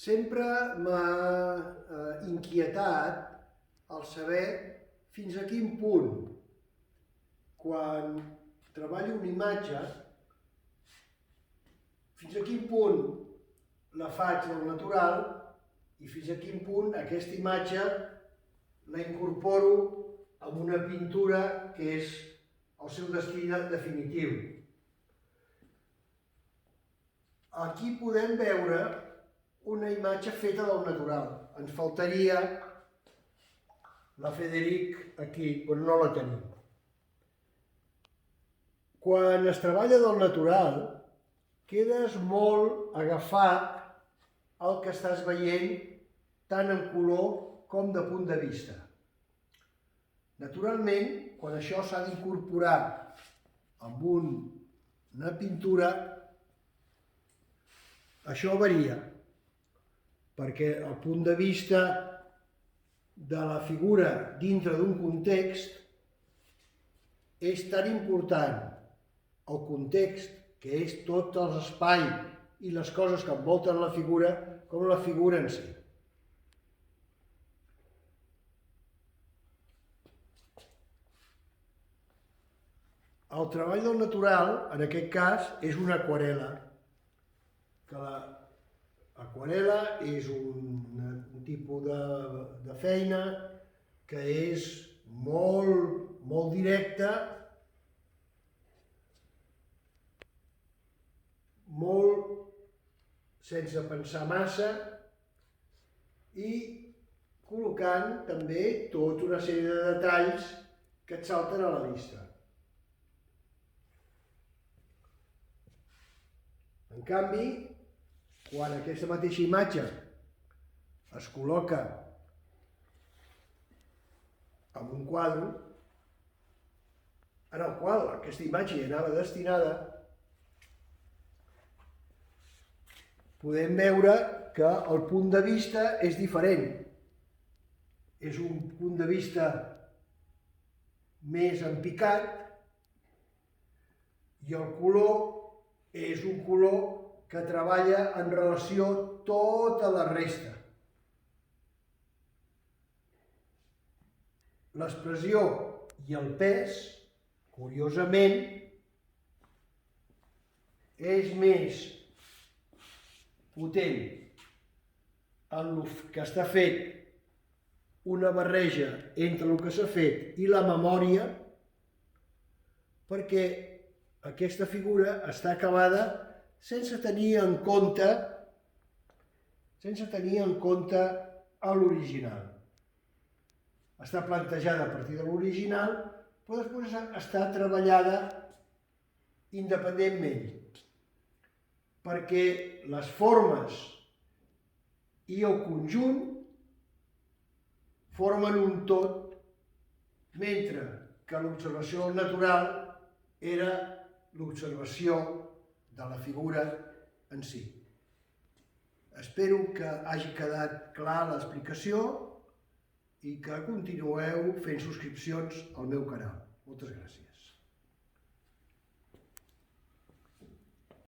Sempre m'ha inquietat el saber fins a quin punt, quan treballo una imatge, fins a quin punt la faig del natural i fins a quin punt aquesta imatge la incorporo en una pintura que és el seu destí definitiu. Aquí podem veure una imatge feta del natural. Ens faltaria la Federic aquí, però no la tenim. Quan es treballa del natural, quedes molt agafat al que estàs veient, tant en color com de punt de vista. Naturalment, quan això s'ha d'incorporar amb una pintura, això varia, perquè el punt de vista de la figura dintre d'un context és tan important, el context, que és tot l'espai i les coses que envolten la figura, com la figura en si. El treball del natural, en aquest cas, és una aquarel·la, que l'aquarel·la és un tipus de feina que és molt directa, molt sense pensar massa i col·locant també tota una sèrie de detalls que et salten a la vista. En canvi, quan aquesta mateixa imatge es col·loca en un quadre, en el qual aquesta imatge hi anava destinada, podem veure que el punt de vista és diferent. És un punt de vista més empicat i el color és un color que treballa en relació a tota la resta. L'expressió i el pes, curiosament, és més potent en el que està fet una barreja entre el que s'ha fet i la memòria, perquè aquesta figura està acabada sense tenir en compte l'original. Està plantejada a partir de l'original, però després està treballada independentment, perquè les formes i el conjunt formen un tot, mentre que l'observació del natural era l'observació de la figura en si. Espero que hagi quedat clar l'explicació i que continueu fent subscripcions al meu canal. Moltes gràcies.